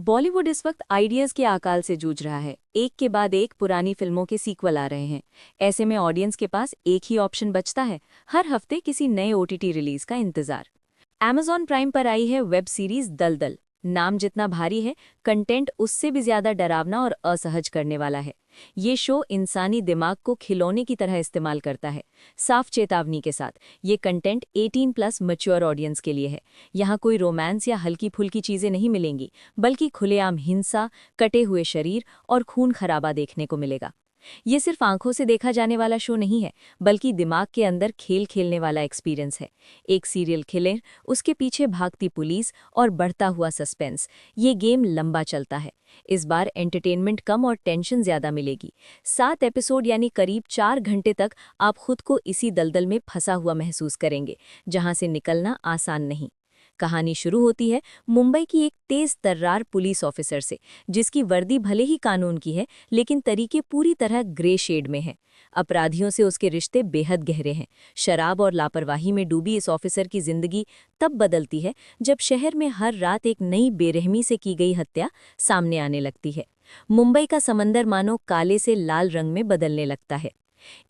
बॉलीवुड इस वक्त आइडियाज के अकाल से जूझ रहा है। एक के बाद एक पुरानी फिल्मों के सीक्वल आ रहे हैं। ऐसे में ऑडियंस के पास एक ही ऑप्शन बचता है, हर हफ्ते किसी नए ओटीटी रिलीज का इंतजार। Amazon प्राइम पर आई है वेब सीरीज दलदल। नाम जितना भारी है, कंटेंट उससे भी ज्यादा डरावना और असहज करने वाला है। ये शो इंसानी दिमाग को खिलौने की तरह इस्तेमाल करता है, साफ चेतावनी के साथ। ये कंटेंट 18+ मैच्योर ऑडियंस के लिए है। यहाँ कोई रोमांस या हल्की फुल्की चीजें नहीं मिलेंगी, बल्कि खुलेआम हिंसा, कटे हुए शरीर और खून खराबा देखने को मिलेगा। ये सिर्फ आंखों से देखा जाने वाला शो नहीं है, बल्कि दिमाग के अंदर खेल खेलने वाला एक्सपीरियंस है। एक सीरियल किलर, उसके पीछे भागती पुलिस और बढ़ता हुआ सस्पेंस, ये गेम लंबा चलता है। इस बार एंटरटेनमेंट कम और टेंशन ज्यादा मिलेगी। 7 एपिसोड यानी करीब 4 घंटे तक आप खुद को इसी दलदल में फंसा हुआ महसूस करेंगे, जहां से निकलना आसान नहीं। कहानी शुरू होती है मुंबई की एक तेज तर्रार पुलिस ऑफिसर से, जिसकी वर्दी भले ही कानून की है, लेकिन तरीके पूरी तरह ग्रे शेड में हैं। अपराधियों से उसके रिश्ते बेहद गहरे हैं। शराब और लापरवाही में डूबी इस ऑफिसर की जिंदगी तब बदलती है जब शहर में हर रात एक नई बेरहमी से की गई हत्या सामने आने लगती है। मुंबई का समंदर मानो काले से लाल रंग में बदलने लगता है।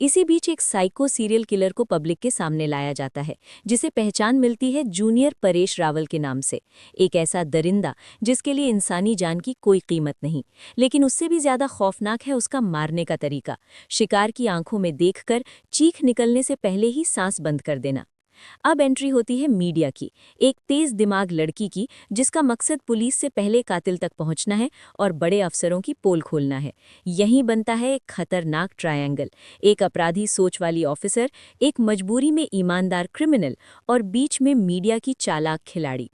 इसी बीच एक साइको सीरियल किलर को पब्लिक के सामने लाया जाता है, जिसे पहचान मिलती है जूनियर परेश रावल के नाम से। एक ऐसा दरिंदा जिसके लिए इंसानी जान की कोई कीमत नहीं, लेकिन उससे भी ज्यादा खौफनाक है उसका मारने का तरीका। शिकार की आंखों में देखकर चीख निकलने से पहले ही सांस बंद कर देना। अब एंट्री होती है मीडिया की, एक तेज दिमाग लड़की की, जिसका मकसद पुलिस से पहले कातिल तक पहुंचना है और बड़े अफसरों की पोल खोलना है। यहीं बनता है एक खतरनाक ट्रायंगल, एक अपराधी सोच वाली ऑफिसर, एक मजबूरी में ईमानदार क्रिमिनल और बीच में मीडिया की चालाक खिलाड़ी।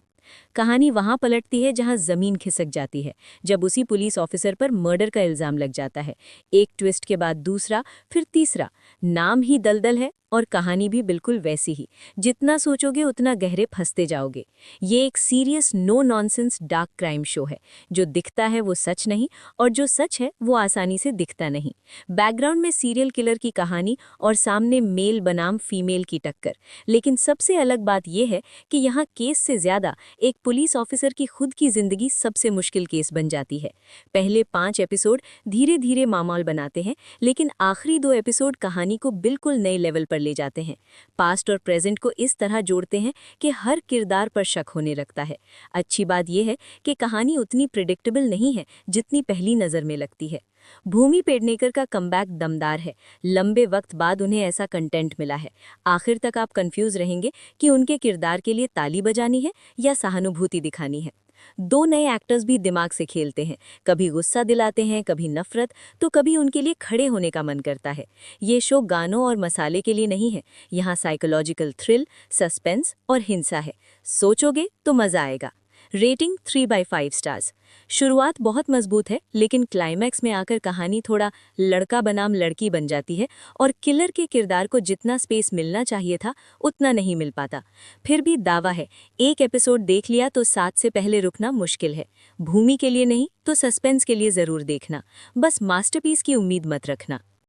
कहानी वहां पलटती है जहां जमीन खिसक जाती है, जब उसी पुलिस ऑफिसर पर मर्डर का इल्जाम लग जाता है। एक ट्विस्ट के बाद दूसरा, फिर तीसरा। नाम ही दलदल है और कहानी भी बिल्कुल वैसी ही। जितना सोचोगे उतना गहरे फंसते जाओगे। ये एक serious no nonsense dark crime show है। जो दिखता है वो सच नहीं, और जो सच है वो आसानी से दिखता नहीं। बैकग्राउंड में सीरियल किलर की कहानी और सामने मेल बनाम फीमेल की टक्कर। लेकिन सबसे अलग बात यह है कि यहाँ केस से ज्यादा एक पुलिस ऑफिसर की खुद की जिंदगी सबसे मुश्किल केस बन जाती है। पहले 5 एपिसोड धीरे धीरे मामूल बनाते हैं, लेकिन आखिरी 2 एपिसोड कहानी को बिल्कुल नए लेवल पर ले जाते हैं। पास्ट और प्रेजेंट को इस तरह जोड़ते हैं कि हर किरदार पर शक होने लगता है। अच्छी बात यह है कि कहानी उतनी प्रिडिक्टेबल नहीं है जितनी पहली नज़र में लगती है। भूमि पेडनेकर का कमबैक दमदार है। लंबे वक्त बाद उन्हें ऐसा कंटेंट मिला है। आखिर तक आप कंफ्यूज रहेंगे कि उनके किरदार के लिए ताली बजानी है या सहानुभूति दिखानी है। 2 नए एक्टर्स भी दिमाग से खेलते हैं, कभी गुस्सा दिलाते हैं, कभी नफरत, तो कभी उनके लिए खड़े होने का मन करता है। ये शो गानों और मसाले के लिए नहीं है, यहाँ साइकोलॉजिकल थ्रिल, सस्पेंस और हिंसा है। सोचोगे तो मजा आएगा। Rating 3/5 stars. शुरुआत बहुत मजबूत है, लेकिन क्लाइमैक्स में आकर कहानी थोड़ा लड़का बनाम लड़की बन जाती है और किलर के किरदार को जितना स्पेस मिलना चाहिए था उतना नहीं मिल पाता। फिर भी दावा है, एक एपिसोड देख लिया तो 7 से पहले रुकना मुश्किल है। भूमि के लिए नहीं तो सस्पेंस के लिए जरूर देखना। बस मास्टरपीस की उम्मीद मत रखना।